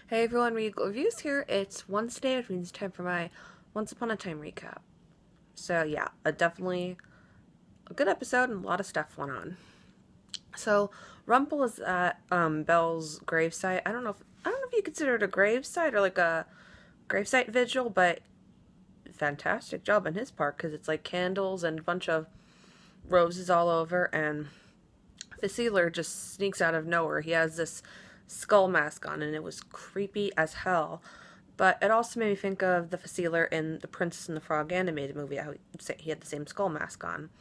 Hey everyone, Regal Reviews here. It's Wednesday, which means it's time for my Once Upon a Time recap. So yeah, definitely a good episode and a lot of stuff went on. So Rumpel is at Belle's gravesite. I don't know if you consider it a gravesite or like a gravesite vigil, but fantastic job on his part because it's like candles and a bunch of roses all over, and Fasealer just sneaks out of nowhere. He has this skull mask on, and it was creepy as hell. But it also made me think of the Fasealer in the Princess and the Frog animated movie. How he had the same skull mask on,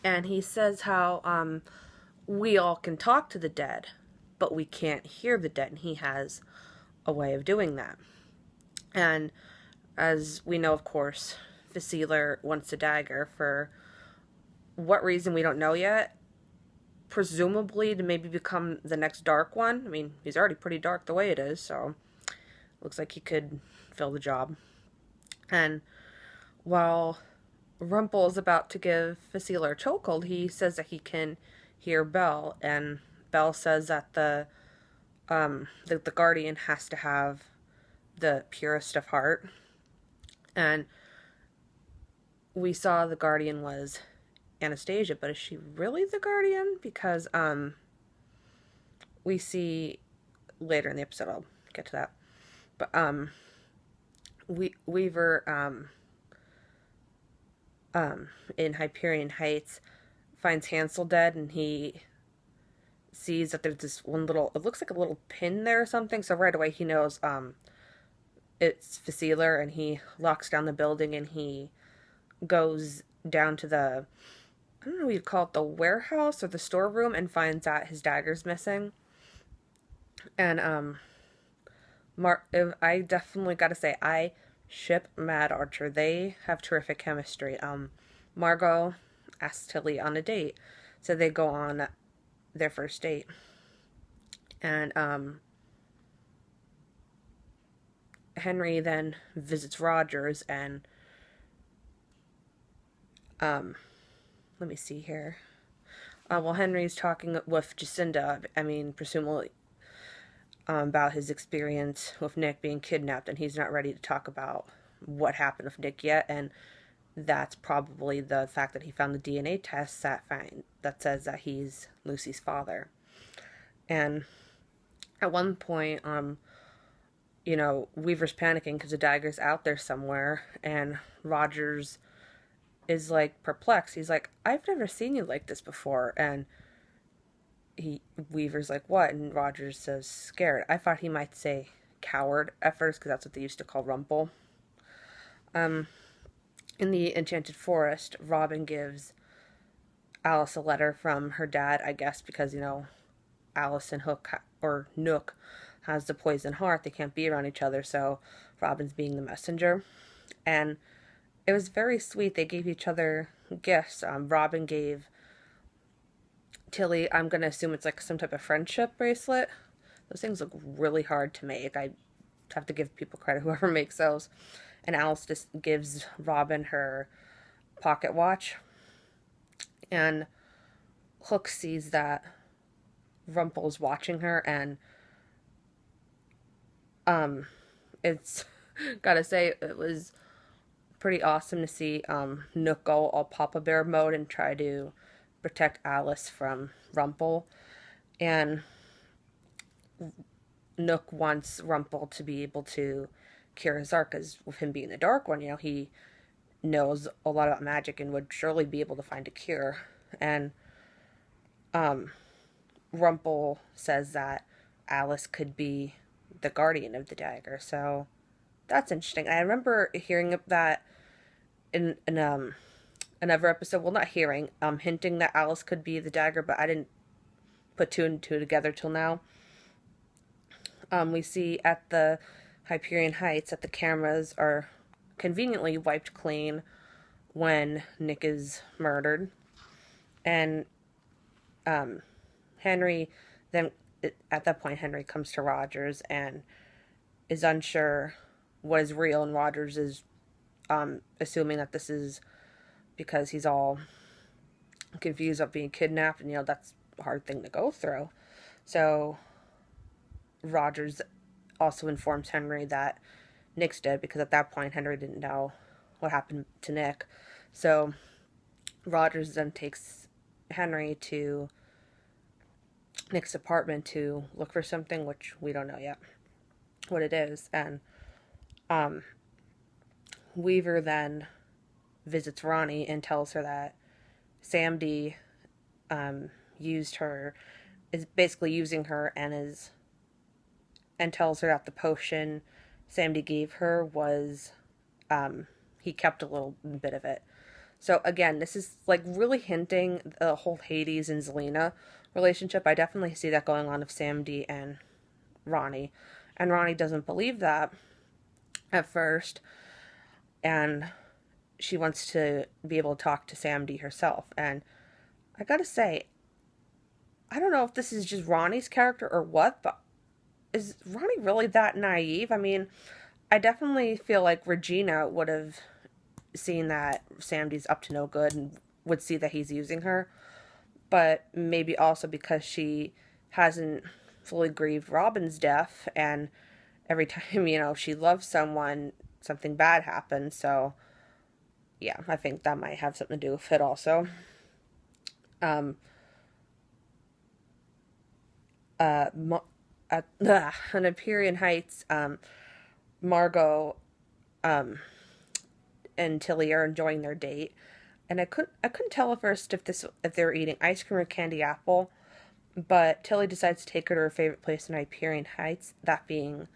and he says how we all can talk to the dead, but we can't hear the dead. And he has a way of doing that. And as we know, of course, Fasealer wants a dagger for what reason we don't know yet. Presumably to maybe become the next Dark One. I mean, he's already pretty dark the way it is, so looks like he could fill the job. And while Rumpel is about to give Fasealer a chokehold, he says that he can hear Belle, and Belle says that the Guardian has to have the purest of heart. And we saw the Guardian was Anastasia, but is she really the Guardian? Because we see later in the episode, I'll get to that. But Weaver in Hyperion Heights finds Hansel dead, and he sees that there's this one little, it looks like a little pin there or something, so right away he knows it's Fasealer, and he locks down the building, and he goes down to the, I don't know what you'd call it, the warehouse or the storeroom, and finds out his dagger's missing. And I definitely gotta say, I ship Mad Archer. They have terrific chemistry. Margot asks Tilly on a date, so they go on their first date. And Henry then visits Rogers, and let me see here. Well, Henry's talking with Jacinda, I mean, presumably about his experience with Nick being kidnapped, and he's not ready to talk about what happened with Nick yet, and that's probably the fact that he found the DNA test that says that he's Lucy's father. And at one point, Weaver's panicking because the dagger's out there somewhere, and Rogers is like perplexed. He's like, I've never seen you like this before. And Weaver's like, what? And Rogers says, scared. I thought he might say coward at first, because that's what they used to call Rumpel. In the Enchanted Forest, Robin gives Alice a letter from her dad, I guess, because, Alice and Nook has the poison heart. They can't be around each other, so Robin's being the messenger. And it was very sweet. They gave each other gifts. Robin gave Tilly, I'm going to assume it's like some type of friendship bracelet. Those things look really hard to make. I have to give people credit, whoever makes those. And Alice just gives Robin her pocket watch. And Hook sees that Rumpel's watching her, and it's gotta say, it was pretty awesome to see Nook go all Papa Bear mode and try to protect Alice from Rumpel. And Nook wants Rumpel to be able to cure his heart, because with him being the Dark One, he knows a lot about magic and would surely be able to find a cure. And Rumpel says that Alice could be the guardian of the dagger, so that's interesting. I remember hearing that in another episode. Well, not hearing, hinting that Alice could be the dagger, but I didn't put two and two together till now. We see at the Hyperion Heights that the cameras are conveniently wiped clean when Nick is murdered. And Henry then, at that point, Henry comes to Rogers and is unsure what is real, and Rogers is assuming that this is because he's all confused about being kidnapped, and that's a hard thing to go through. So Rogers also informs Henry that Nick's dead, because at that point Henry didn't know what happened to Nick. So Rogers then takes Henry to Nick's apartment to look for something, which we don't know yet what it is. And Weaver then visits Ronnie and tells her that Sam D used her, is basically using her, and tells her that the potion Sam D gave her was, he kept a little bit of it. So again, this is like really hinting the whole Hades and Zelena relationship. I definitely see that going on with Sam D and Ronnie. And Ronnie doesn't believe that at first. And she wants to be able to talk to Sam D herself. And I gotta say, I don't know if this is just Ronnie's character or what, but is Ronnie really that naive? I mean, I definitely feel like Regina would have seen that Sam D's up to no good and would see that he's using her. But maybe also because she hasn't fully grieved Robin's death, and every time, she loves someone, something bad happens. So, yeah, I think that might have something to do with it also. On Empyrean Heights, Margot and Tilly are enjoying their date, and I couldn't tell at first if they were eating ice cream or candy apple, but Tilly decides to take her to her favorite place in Hyperion Heights, that being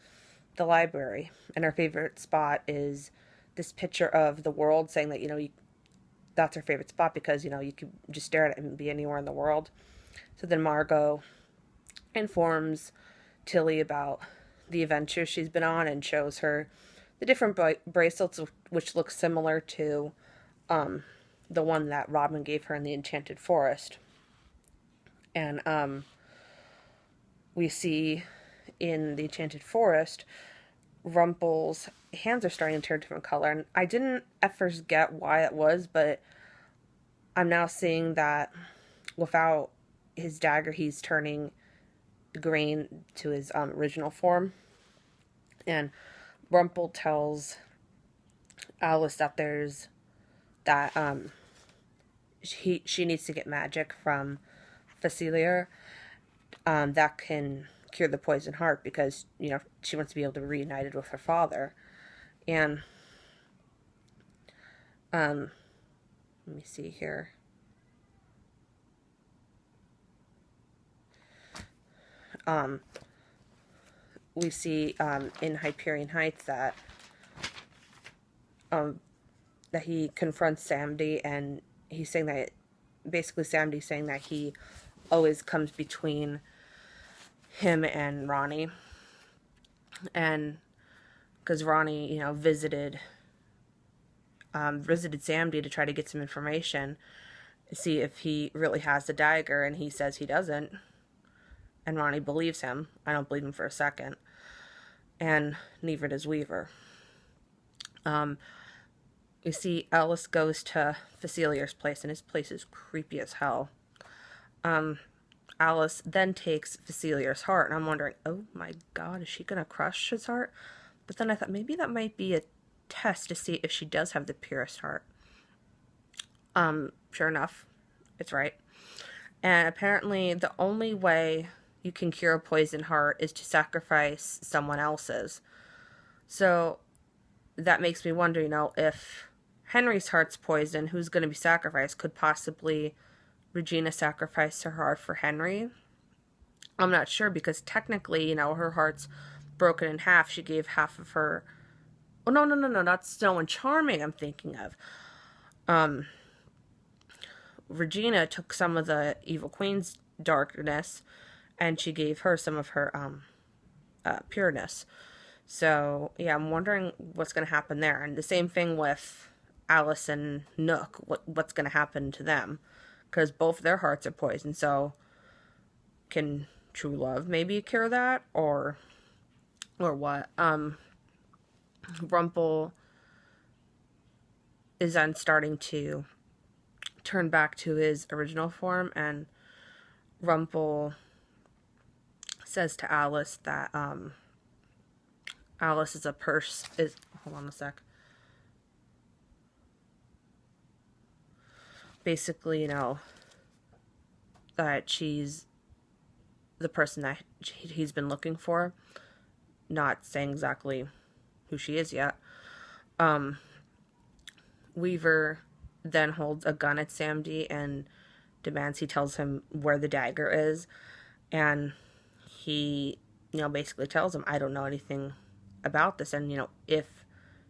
the library. And her favorite spot is this picture of the world, saying that, that's her favorite spot because, you could just stare at it and be anywhere in the world. So then Margot informs Tilly about the adventure she's been on and shows her the different bracelets, which look similar to the one that Robin gave her in the Enchanted Forest. And we see in the Enchanted Forest, Rumpel's hands are starting to turn a different color. And I didn't at first get why it was, but I'm now seeing that without his dagger, he's turning green to his original form. And Rumpel tells Alice that she needs to get magic from Facilier that can cure the poison heart, because she wants to be able to be reunited with her father. And let me see here. We see in Hyperion Heights that he confronts Samdi, and he's saying that basically Samdi's saying that he always comes between him and Ronnie, and because Ronnie visited Samdi to try to get some information, see if he really has the dagger, and he says he doesn't. And Ronnie believes him. I don't believe him for a second. And neither does Weaver. You see Alice goes to Facilier's place, and his place is creepy as hell. Alice then takes Facilier's heart, and I'm wondering, oh my god, is she going to crush his heart? But then I thought maybe that might be a test to see if she does have the purest heart. Sure enough, it's right. And apparently the only way you can cure a poisoned heart is to sacrifice someone else's. So that makes me wonder, if Henry's heart's poisoned, who's going to be sacrificed? Could possibly Regina sacrifice her heart for Henry? I'm not sure, because technically, her heart's broken in half. She gave half of her... Oh, no, that's Snow and Charming I'm thinking of. Regina took some of the Evil Queen's darkness, and she gave her some of her pureness. So, yeah, I'm wondering what's going to happen there. And the same thing with Alice and Nook. What's going to happen to them? Because both their hearts are poisoned. So, can true love maybe cure that? Or what? Rumpel is then starting to turn back to his original form, and Rumpel says to Alice that Alice is hold on a sec. Basically, that she's the person that he's been looking for. Not saying exactly who she is yet. Weaver then holds a gun at Samdi and demands he tells him where the dagger is. And he, basically tells him, I don't know anything about this. And, if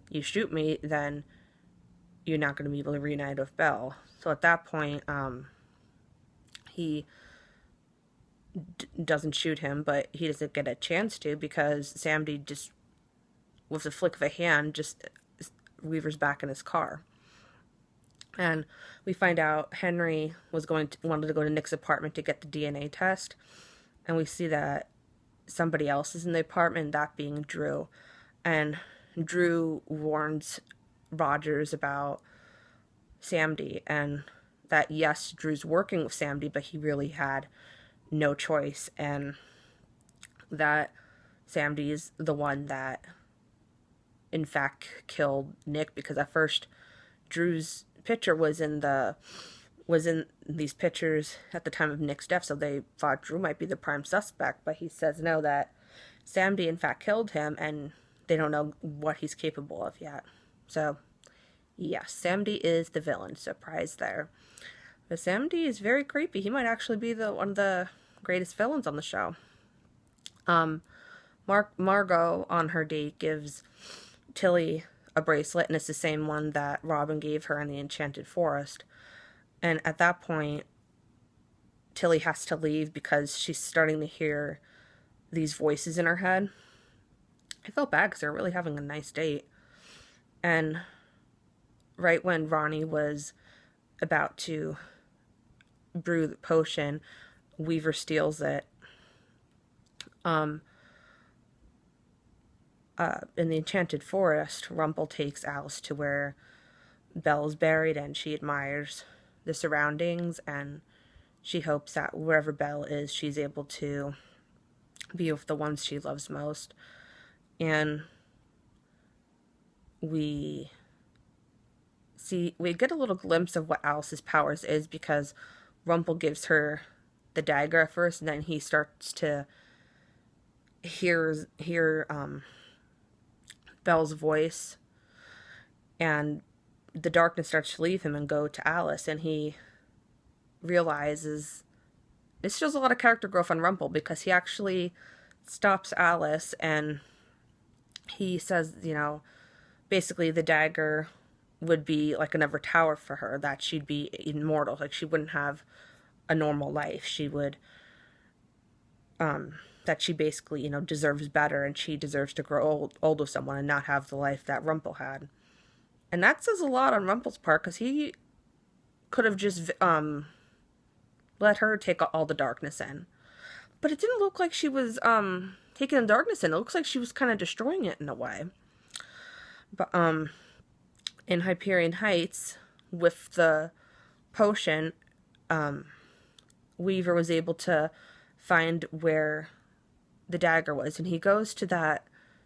you shoot me, then you're not going to be able to reunite with Belle. So at that point, he doesn't shoot him, but he doesn't get a chance to because Samdi just, with a flick of a hand, just Weaver's back in his car. And we find out Henry wanted to go to Nick's apartment to get the DNA test. And we see that somebody else is in the apartment, that being Drew. And Drew warns Rogers about Samdi and that, yes, Drew's working with Samdi, but he really had no choice. And that Samdi is the one that, in fact, killed Nick, because at first Drew's picture was in these pictures at the time of Nick's death, so they thought Drew might be the prime suspect, but he says no, that Samdi in fact killed him, and they don't know what he's capable of yet. So yes, Samdi is the villain. Surprise there. But Samdi is very creepy. He might actually be one of the greatest villains on the show. Margot on her date gives Tilly a bracelet, and it's the same one that Robin gave her in the Enchanted Forest. And at that point, Tilly has to leave because she's starting to hear these voices in her head. I felt bad because they're really having a nice date. And right when Ronnie was about to brew the potion, Weaver steals it. In the Enchanted Forest, Rumple takes Alice to where Belle is buried, and she admires the surroundings, and she hopes that wherever Belle is, she's able to be with the ones she loves most. And we get a little glimpse of what Alice's powers is, because Rumple gives her the dagger at first, and then he starts to hear Belle's voice, and the darkness starts to leave him and go to Alice, and he realizes this shows a lot of character growth on Rumple, because he actually stops Alice and he says, basically the dagger would be like another tower for her, that she'd be immortal, like she wouldn't have a normal life. She would that she basically, deserves better, and she deserves to grow old with someone and not have the life that Rumple had. And that says a lot on Rumple's part, because he could have just let her take all the darkness in. But it didn't look like she was taking the darkness in. It looks like she was kind of destroying it in a way. But in Hyperion Heights, with the potion, Weaver was able to find where the dagger was, and he goes to that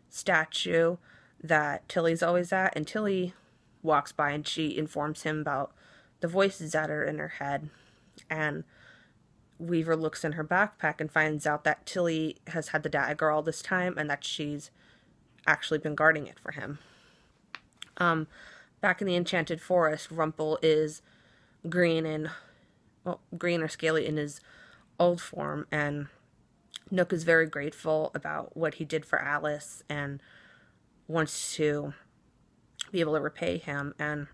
statue that Tilly's always at, and Tilly walks by and she informs him about the voices that are in her head. And Weaver looks in her backpack and finds out that Tilly has had the dagger all this time, and that she's actually been guarding it for him. Back in the Enchanted Forest, Rumple is green or scaly in his old form, and Nook is very grateful about what he did for Alice and wants to be able to repay him. And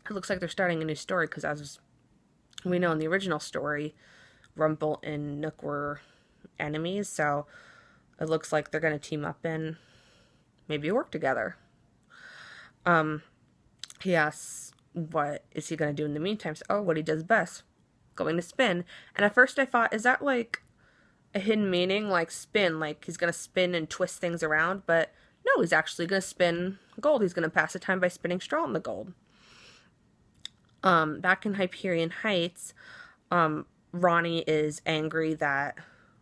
it looks like they're starting a new story, because as we know in the original story, Rumple and Nook were enemies, so it looks like they're going to team up and maybe work together. He asks what is he going to do in the meantime. So, what he does best, going to spin. And at first I thought, is that like a hidden meaning, like spin, like he's going to spin and twist things around? But no, he's actually going to spin gold. He's going to pass the time by spinning straw in the gold. Back in Hyperion Heights, Ronnie is angry that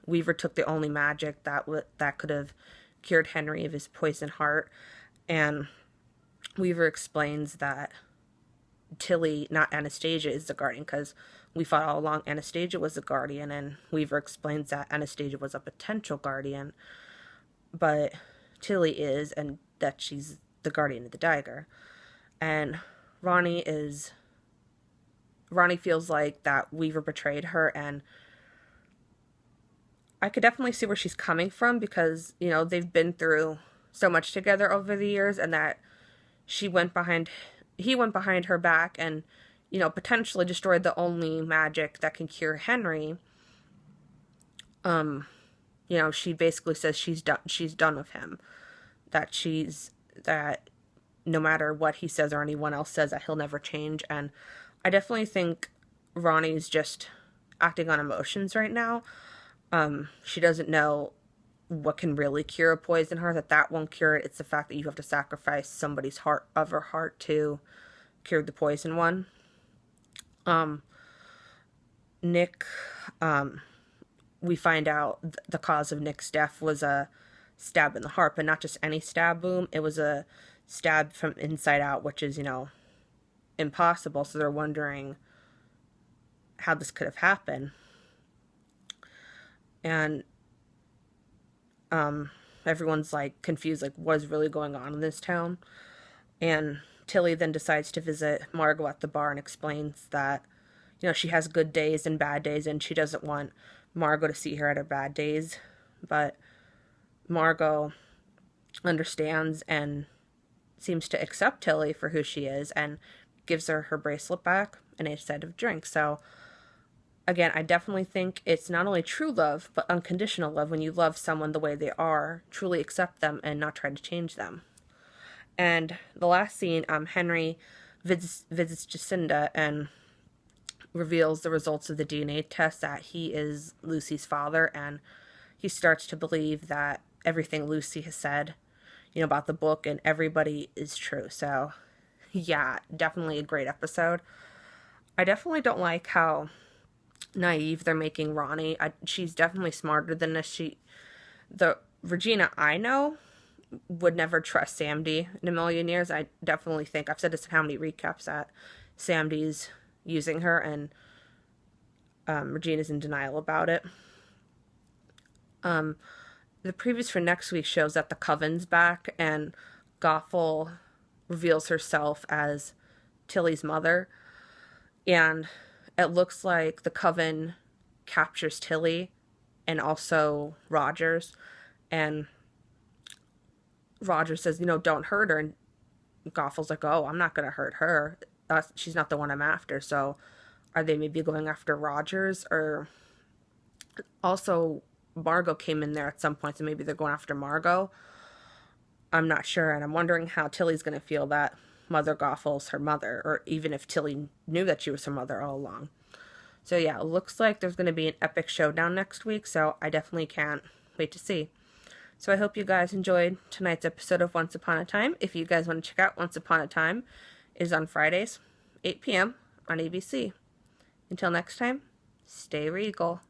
Weaver took the only magic that could have cured Henry of his poisoned heart, and Weaver explains that Tilly, not Anastasia, is the guardian, because we thought all along Anastasia was the guardian, and Weaver explains that Anastasia was a potential guardian, but Tilly is, and that she's the guardian of the dagger. And Ronnie feels like that Weaver betrayed her, and I could definitely see where she's coming from, because, they've been through so much together over the years, and that he went behind her back and, potentially destroyed the only magic that can cure Henry. She basically says she's done with him. That no matter what he says or anyone else says, that he'll never change. And I definitely think Ronnie's just acting on emotions right now. She doesn't know what can really cure a poison heart, that won't cure it. It's the fact that you have to sacrifice somebody's other heart to cure the poison one. Nick, we find out the cause of Nick's death was a stab in the heart, but not just any stab wound. It was a stab from inside out, which is, impossible. So they're wondering how this could have happened. And everyone's like confused, like what is really going on in this town. And Tilly then decides to visit Margot at the bar and explains that, she has good days and bad days, and she doesn't want Margot to see her at her bad days. But Margot understands and seems to accept Tilly for who she is and gives her her bracelet back and a set of drinks. So again, I definitely think it's not only true love, but unconditional love. When you love someone the way they are, truly accept them and not try to change them. And the last scene, Henry visits Jacinda and reveals the results of the DNA test, that he is Lucy's father, and he starts to believe that everything Lucy has said, about the book and everybody is true. So, yeah, definitely a great episode. I definitely don't like how naive they're making Ronnie. She's definitely smarter than this. The Regina I know would never trust Samdi in a million years. I definitely think, I've said this in how many recaps, that Samdi's using her, and Regina's in denial about it. The previews for next week shows that the Coven's back, and Gothel reveals herself as Tilly's mother, and it looks like the Coven captures Tilly and also Rogers, and Roger says, don't hurt her, and Gothel's like, oh, I'm not going to hurt her. She's not the one I'm after. So are they maybe going after Rogers? Or also Margot came in there at some point, so maybe they're going after Margot. I'm not sure, and I'm wondering how Tilly's going to feel that Mother Gothel's her mother, or even if Tilly knew that she was her mother all along. So yeah, it looks like there's going to be an epic showdown next week, so I definitely can't wait to see. So I hope you guys enjoyed tonight's episode of Once Upon a Time. If you guys want to check out Once Upon a Time, it is on Fridays, 8 p.m. on ABC. Until next time, stay regal.